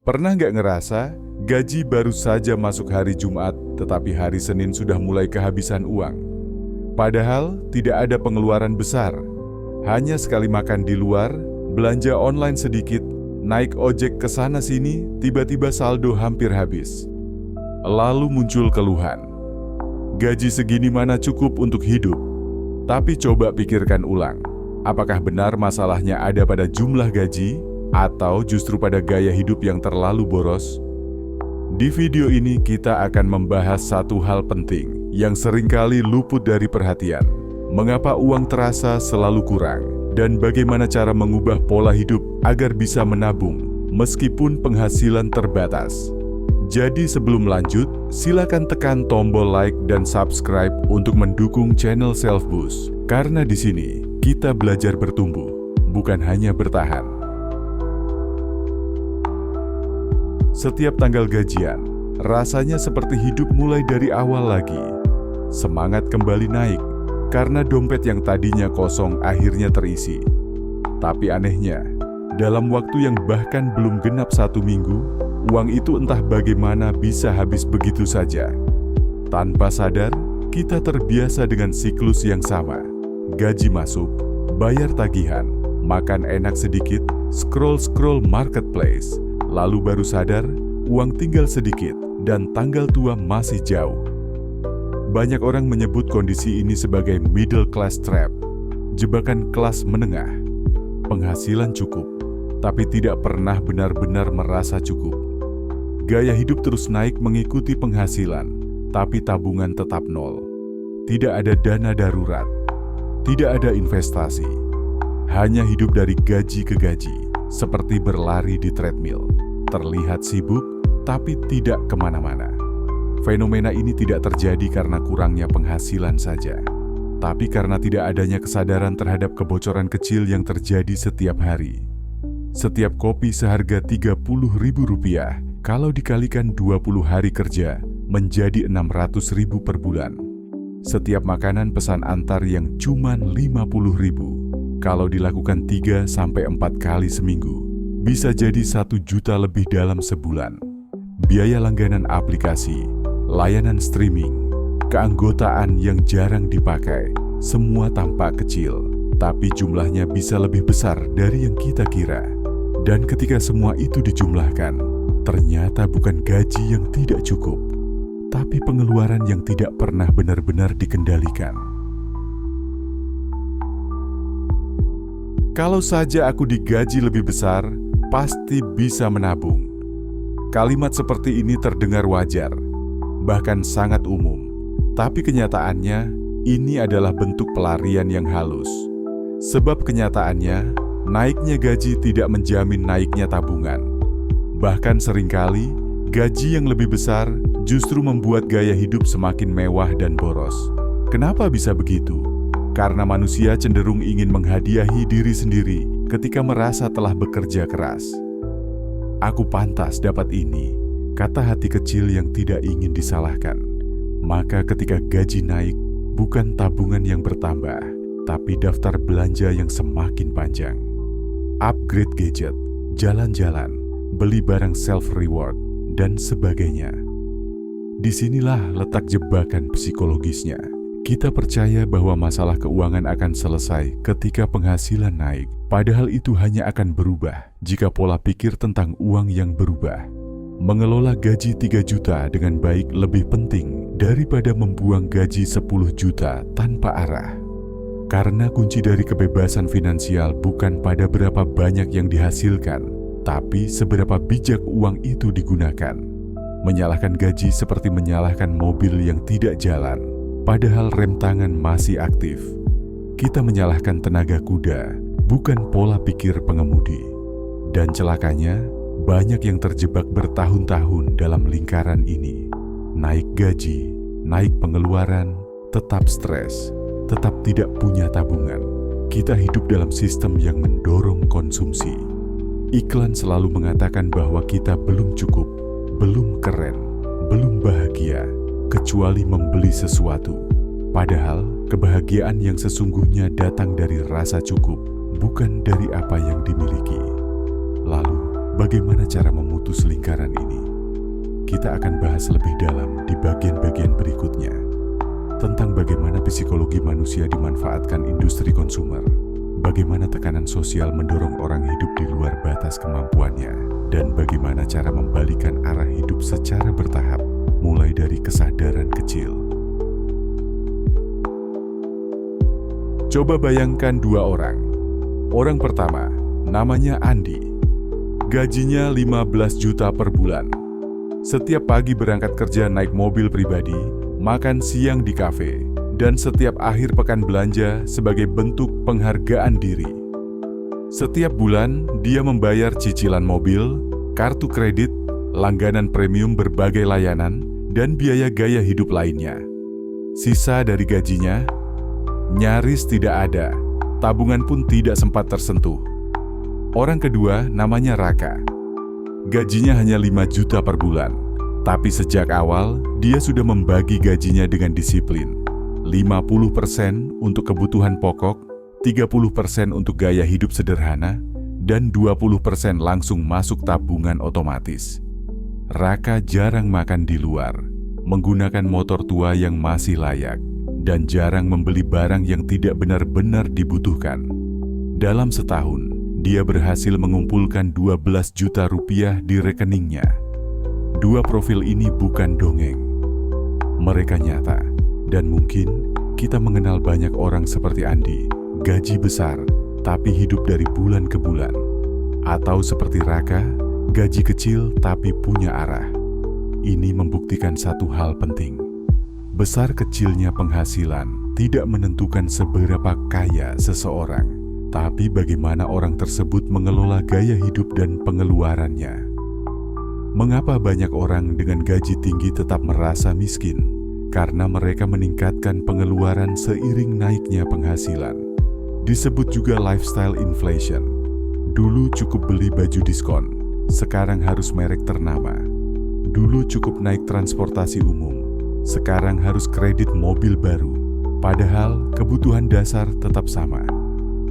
Pernah nggak ngerasa gaji baru saja masuk hari Jumat, tetapi hari Senin sudah mulai kehabisan uang? Padahal tidak ada pengeluaran besar. Hanya sekali makan di luar, belanja online sedikit, naik ojek ke sana-sini, tiba-tiba saldo hampir habis. Lalu muncul keluhan. Gaji segini mana cukup untuk hidup? Tapi coba pikirkan ulang. Apakah benar masalahnya ada pada jumlah gaji? Atau justru pada gaya hidup yang terlalu boros? Di video ini kita akan membahas satu hal penting yang seringkali luput dari perhatian. Mengapa uang terasa selalu kurang? Dan bagaimana cara mengubah pola hidup agar bisa menabung meskipun penghasilan terbatas? Jadi sebelum lanjut, silakan tekan tombol like dan subscribe untuk mendukung channel Self Boost. Karena di sini kita belajar bertumbuh, bukan hanya bertahan. Setiap tanggal gajian, rasanya seperti hidup mulai dari awal lagi. Semangat kembali naik, karena dompet yang tadinya kosong akhirnya terisi. Tapi anehnya, dalam waktu yang bahkan belum genap 1 minggu, uang itu entah bagaimana bisa habis begitu saja. Tanpa sadar, kita terbiasa dengan siklus yang sama. Gaji masuk, bayar tagihan, makan enak sedikit, scroll-scroll marketplace. Lalu baru sadar, uang tinggal sedikit dan tanggal tua masih jauh. Banyak orang menyebut kondisi ini sebagai middle class trap, jebakan kelas menengah. Penghasilan cukup, tapi tidak pernah benar-benar merasa cukup. Gaya hidup terus naik mengikuti penghasilan, tapi tabungan tetap nol. Tidak ada dana darurat, tidak ada investasi. Hanya hidup dari gaji ke gaji, seperti berlari di treadmill. Terlihat sibuk, tapi tidak kemana-mana. Fenomena ini tidak terjadi karena kurangnya penghasilan saja, tapi karena tidak adanya kesadaran terhadap kebocoran kecil yang terjadi setiap hari. Setiap kopi seharga Rp30.000, kalau dikalikan 20 hari kerja, menjadi Rp600.000 per bulan. Setiap makanan pesan antar yang cuma Rp50.000, kalau dilakukan 3-4 kali seminggu, bisa jadi 1 juta lebih dalam sebulan. Biaya langganan aplikasi, layanan streaming, keanggotaan yang jarang dipakai, semua tampak kecil, tapi jumlahnya bisa lebih besar dari yang kita kira. Dan ketika semua itu dijumlahkan, ternyata bukan gaji yang tidak cukup, tapi pengeluaran yang tidak pernah benar-benar dikendalikan. Kalau saja aku digaji lebih besar, pasti bisa menabung. Kalimat seperti ini terdengar wajar, bahkan sangat umum. Tapi kenyataannya, ini adalah bentuk pelarian yang halus. Sebab kenyataannya, naiknya gaji tidak menjamin naiknya tabungan. Bahkan seringkali, gaji yang lebih besar justru membuat gaya hidup semakin mewah dan boros. Kenapa bisa begitu? Karena manusia cenderung ingin menghadiahi diri sendiri ketika merasa telah bekerja keras. Aku pantas dapat ini, kata hati kecil yang tidak ingin disalahkan. Maka ketika gaji naik, bukan tabungan yang bertambah, tapi daftar belanja yang semakin panjang. Upgrade gadget, jalan-jalan, beli barang self-reward, dan sebagainya. Disinilah letak jebakan psikologisnya. Kita percaya bahwa masalah keuangan akan selesai ketika penghasilan naik, padahal itu hanya akan berubah jika pola pikir tentang uang yang berubah. Mengelola gaji 3 juta dengan baik lebih penting daripada membuang gaji 10 juta tanpa arah. Karena kunci dari kebebasan finansial bukan pada berapa banyak yang dihasilkan, tapi seberapa bijak uang itu digunakan. Menyalahkan gaji seperti menyalahkan mobil yang tidak jalan, padahal rem tangan masih aktif. Kita menyalahkan tenaga kuda, bukan pola pikir pengemudi. Dan celakanya, banyak yang terjebak bertahun-tahun dalam lingkaran ini. Naik gaji, naik pengeluaran, tetap stres, tetap tidak punya tabungan. Kita hidup dalam sistem yang mendorong konsumsi. Iklan selalu mengatakan bahwa kita belum cukup, belum keren, belum bahagia, kecuali membeli sesuatu. Padahal, kebahagiaan yang sesungguhnya datang dari rasa cukup, bukan dari apa yang dimiliki. Lalu, Bagaimana cara memutus lingkaran ini? Kita akan bahas lebih dalam di bagian-bagian berikutnya tentang bagaimana psikologi manusia dimanfaatkan industri konsumer, bagaimana tekanan sosial mendorong orang hidup di luar batas kemampuannya, dan bagaimana cara membalikan arah hidup secara bertahap, mulai dari kesadaran kecil. Coba bayangkan dua orang. Orang pertama, namanya Andi. Gajinya 15 juta per bulan. Setiap pagi berangkat kerja naik mobil pribadi, makan siang di kafe, dan setiap akhir pekan belanja sebagai bentuk penghargaan diri. Setiap bulan, dia membayar cicilan mobil, kartu kredit, langganan premium berbagai layanan, dan biaya gaya hidup lainnya. Sisa dari gajinya nyaris tidak ada, tabungan pun tidak sempat tersentuh. Orang kedua namanya Raka. Gajinya hanya 5 juta per bulan, tapi sejak awal dia sudah membagi gajinya dengan disiplin. 50% untuk kebutuhan pokok, 30% untuk gaya hidup sederhana, dan 20% langsung masuk tabungan otomatis. Raka jarang makan di luar, menggunakan motor tua yang masih layak, dan jarang membeli barang yang tidak benar-benar dibutuhkan. Dalam setahun, dia berhasil mengumpulkan 12 juta rupiah di rekeningnya. Dua profil ini bukan dongeng. Mereka nyata, dan mungkin kita mengenal banyak orang seperti Andi, gaji besar, tapi hidup dari bulan ke bulan. Atau seperti Raka, gaji kecil tapi punya arah. Ini membuktikan satu hal penting. Besar kecilnya penghasilan tidak menentukan seberapa kaya seseorang, tapi bagaimana orang tersebut mengelola gaya hidup dan pengeluarannya. Mengapa banyak orang dengan gaji tinggi tetap merasa miskin? Karena mereka meningkatkan pengeluaran seiring naiknya penghasilan. Disebut juga lifestyle inflation. Dulu cukup beli baju diskon, sekarang harus merek ternama. Dulu cukup naik transportasi umum, sekarang harus kredit mobil baru, padahal kebutuhan dasar tetap sama.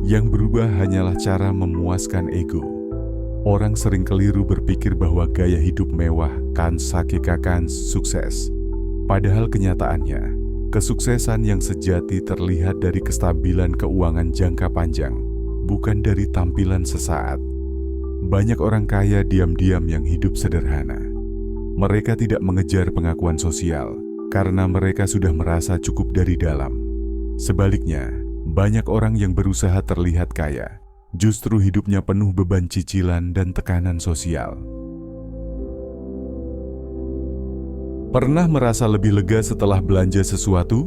Yang berubah hanyalah cara memuaskan ego. Orang sering keliru berpikir bahwa gaya hidup mewah kan hakikaten sukses. Padahal kenyataannya, kesuksesan yang sejati terlihat dari kestabilan keuangan jangka panjang, bukan dari tampilan sesaat. Banyak orang kaya diam-diam yang hidup sederhana. Mereka tidak mengejar pengakuan sosial, karena mereka sudah merasa cukup dari dalam. Sebaliknya, banyak orang yang berusaha terlihat kaya, justru hidupnya penuh beban cicilan dan tekanan sosial. Pernah merasa lebih lega setelah belanja sesuatu?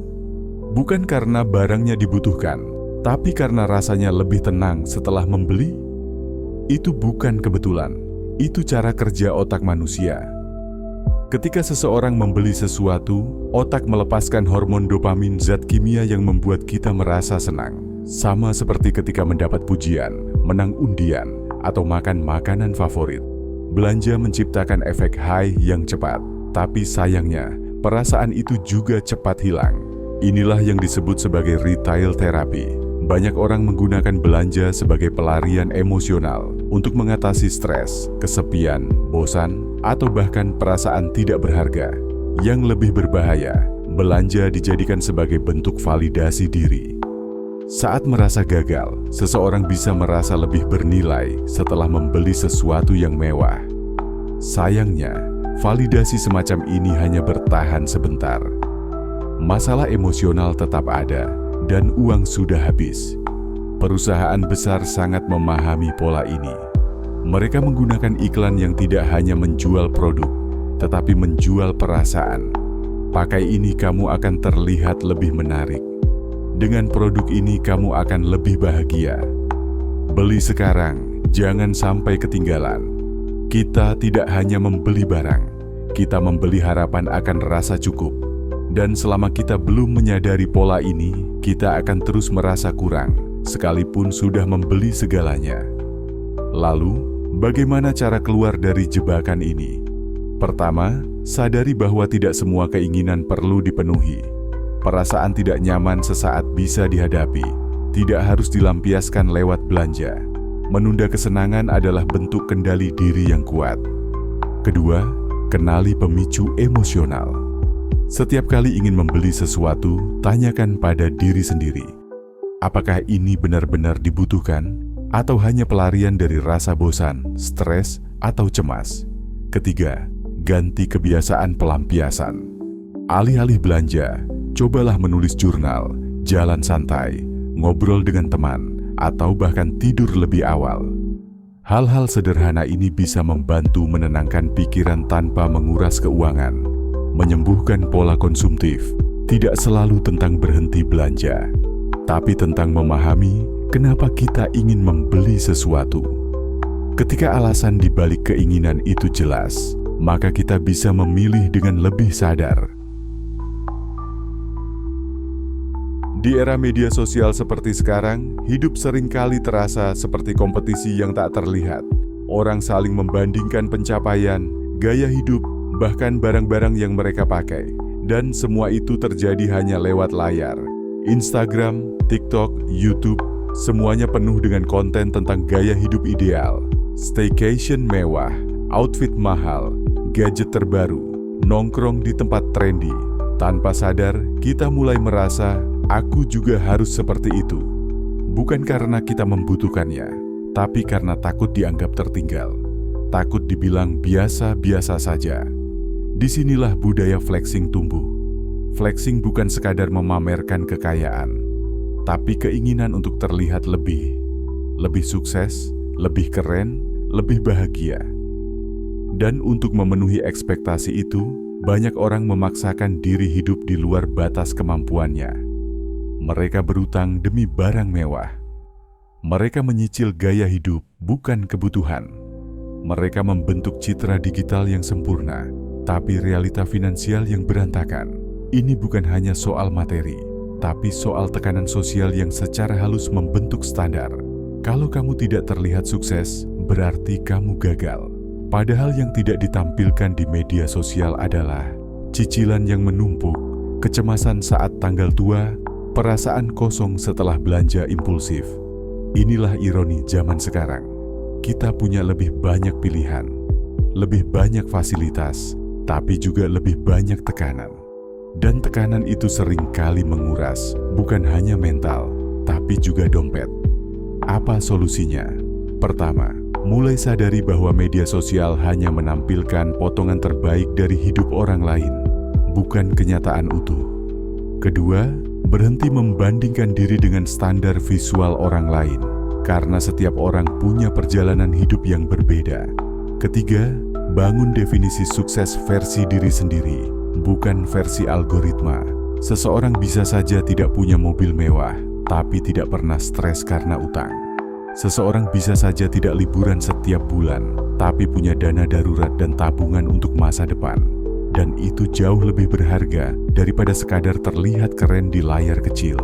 Bukan karena barangnya dibutuhkan, tapi karena rasanya lebih tenang setelah membeli? Itu bukan kebetulan, itu cara kerja otak manusia. Ketika seseorang membeli sesuatu, otak melepaskan hormon dopamin, zat kimia yang membuat kita merasa senang. Sama seperti ketika mendapat pujian, menang undian, atau makan makanan favorit. Belanja menciptakan efek high yang cepat, tapi sayangnya, perasaan itu juga cepat hilang. Inilah yang disebut sebagai retail therapy. Banyak orang menggunakan belanja sebagai pelarian emosional untuk mengatasi stres, kesepian, bosan, atau bahkan perasaan tidak berharga. Yang lebih berbahaya, belanja dijadikan sebagai bentuk validasi diri. Saat merasa gagal, seseorang bisa merasa lebih bernilai setelah membeli sesuatu yang mewah. Sayangnya, validasi semacam ini hanya bertahan sebentar. Masalah emosional tetap ada, dan uang sudah habis. Perusahaan besar sangat memahami pola ini. Mereka menggunakan iklan yang tidak hanya menjual produk, tetapi menjual perasaan. Pakai ini kamu akan terlihat lebih menarik. Dengan produk ini kamu akan lebih bahagia. Beli sekarang, jangan sampai ketinggalan. Kita tidak hanya membeli barang, kita membeli harapan akan rasa cukup. Dan selama kita belum menyadari pola ini, kita akan terus merasa kurang, sekalipun sudah membeli segalanya. Lalu, bagaimana cara keluar dari jebakan ini? Pertama, sadari bahwa tidak semua keinginan perlu dipenuhi. Perasaan tidak nyaman sesaat bisa dihadapi, tidak harus dilampiaskan lewat belanja. menunda kesenangan adalah bentuk kendali diri yang kuat. Kedua, kenali pemicu emosional. Setiap kali ingin membeli sesuatu, tanyakan pada diri sendiri, apakah ini benar-benar dibutuhkan atau hanya pelarian dari rasa bosan, stres, atau cemas? Ketiga, ganti kebiasaan pelampiasan. Alih-alih belanja, cobalah menulis jurnal, jalan santai, ngobrol dengan teman, atau bahkan tidur lebih awal. Hal-hal sederhana ini bisa membantu menenangkan pikiran tanpa menguras keuangan, menyembuhkan pola konsumtif. Tidak selalu tentang berhenti belanja, tapi tentang memahami kenapa kita ingin membeli sesuatu. Ketika alasan di balik keinginan itu jelas, maka kita bisa memilih dengan lebih sadar. Di era media sosial seperti sekarang, hidup seringkali terasa seperti kompetisi yang tak terlihat. Orang saling membandingkan pencapaian, gaya hidup, bahkan barang-barang yang mereka pakai. Dan semua itu terjadi hanya lewat layar. Instagram, TikTok, YouTube, semuanya penuh dengan konten tentang gaya hidup ideal. Staycation mewah, outfit mahal, gadget terbaru, nongkrong di tempat trendy. Tanpa sadar, kita mulai merasa, aku juga harus seperti itu. Bukan karena kita membutuhkannya, tapi karena takut dianggap tertinggal. Takut dibilang biasa-biasa saja. Disinilah budaya flexing tumbuh. Flexing bukan sekadar memamerkan kekayaan, tapi keinginan untuk terlihat lebih sukses, lebih keren, lebih bahagia. Dan untuk memenuhi ekspektasi itu, banyak orang memaksakan diri hidup di luar batas kemampuannya. Mereka berutang demi barang mewah. Mereka menyicil gaya hidup, bukan kebutuhan. Mereka membentuk citra digital yang sempurna, tapi realita finansial yang berantakan. Ini bukan hanya soal materi, tapi soal tekanan sosial yang secara halus membentuk standar. Kalau kamu tidak terlihat sukses, berarti kamu gagal. Padahal yang tidak ditampilkan di media sosial adalah cicilan yang menumpuk, kecemasan saat tanggal tua, perasaan kosong setelah belanja impulsif. Inilah ironi zaman sekarang. Kita punya lebih banyak pilihan, lebih banyak fasilitas, tapi juga lebih banyak tekanan. Dan tekanan itu sering kali menguras, bukan hanya mental, tapi juga dompet. Apa solusinya? Pertama, mulai sadari bahwa media sosial hanya menampilkan potongan terbaik dari hidup orang lain, bukan kenyataan utuh. Kedua, berhenti membandingkan diri dengan standar visual orang lain, karena setiap orang punya perjalanan hidup yang berbeda. Ketiga, bangun definisi sukses versi diri sendiri, bukan versi algoritma. Seseorang bisa saja tidak punya mobil mewah, tapi tidak pernah stres karena utang. Seseorang bisa saja tidak liburan setiap bulan, tapi punya dana darurat dan tabungan untuk masa depan. Dan itu jauh lebih berharga daripada sekadar terlihat keren di layar kecil.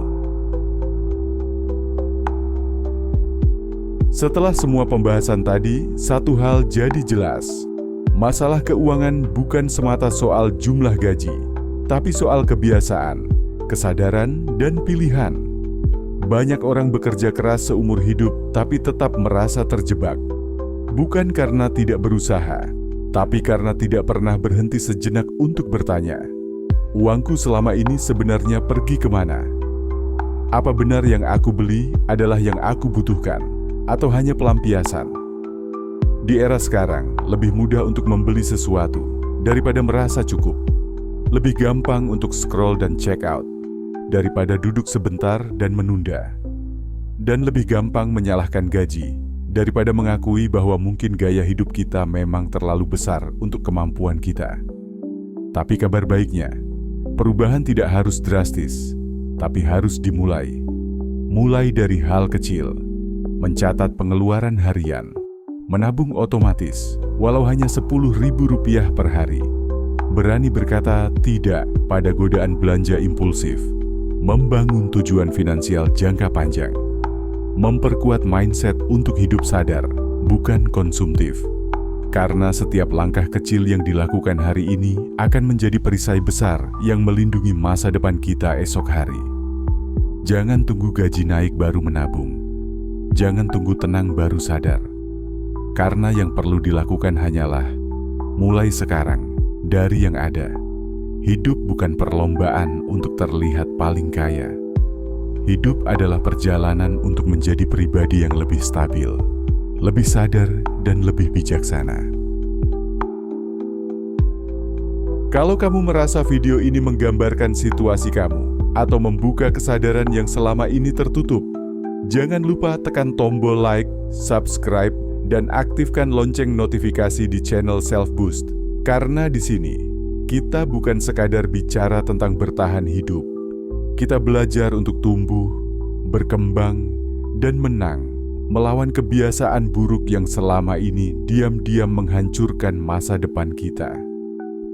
Setelah semua pembahasan tadi, satu hal jadi jelas. Masalah keuangan bukan semata soal jumlah gaji, tapi soal kebiasaan, kesadaran, dan pilihan. Banyak orang bekerja keras seumur hidup tapi tetap merasa terjebak. Bukan karena tidak berusaha, tapi karena tidak pernah berhenti sejenak untuk bertanya, uangku selama ini sebenarnya pergi kemana? Apa benar yang aku beli adalah yang aku butuhkan, atau hanya pelampiasan? Di era sekarang, lebih mudah untuk membeli sesuatu daripada merasa cukup. Lebih gampang untuk scroll dan check out daripada duduk sebentar dan menunda. Dan lebih gampang menyalahkan gaji daripada mengakui bahwa mungkin gaya hidup kita memang terlalu besar untuk kemampuan kita. Tapi kabar baiknya, perubahan tidak harus drastis, tapi harus dimulai. Mulai dari hal kecil, mencatat pengeluaran harian, menabung otomatis, walau hanya Rp10.000 per hari. Berani berkata tidak pada godaan belanja impulsif. Membangun tujuan finansial jangka panjang. Memperkuat mindset untuk hidup sadar, bukan konsumtif. Karena setiap langkah kecil yang dilakukan hari ini akan menjadi perisai besar yang melindungi masa depan kita esok hari. Jangan tunggu gaji naik baru menabung. Jangan tunggu tenang baru sadar. Karena yang perlu dilakukan hanyalah mulai sekarang dari yang ada. Hidup bukan perlombaan untuk terlihat paling kaya. Hidup adalah perjalanan untuk menjadi pribadi yang lebih stabil, lebih sadar, dan lebih bijaksana. Kalau kamu merasa video ini menggambarkan situasi kamu atau membuka kesadaran yang selama ini tertutup, jangan lupa tekan tombol like, subscribe, dan aktifkan lonceng notifikasi di channel Self Boost. Karena di sini, kita bukan sekadar bicara tentang bertahan hidup. Kita belajar untuk tumbuh, berkembang, dan menang melawan kebiasaan buruk yang selama ini diam-diam menghancurkan masa depan kita.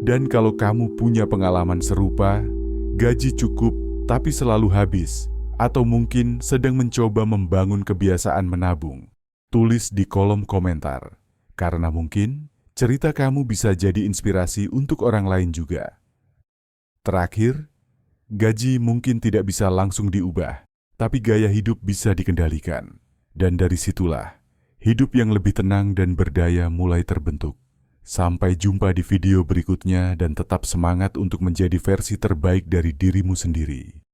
Dan kalau kamu punya pengalaman serupa, gaji cukup tapi selalu habis, atau mungkin sedang mencoba membangun kebiasaan menabung, tulis di kolom komentar. Karena mungkin cerita kamu bisa jadi inspirasi untuk orang lain juga. Terakhir, gaji mungkin tidak bisa langsung diubah, tapi gaya hidup bisa dikendalikan. Dan dari situlah, hidup yang lebih tenang dan berdaya mulai terbentuk. Sampai jumpa di video berikutnya dan tetap semangat untuk menjadi versi terbaik dari dirimu sendiri.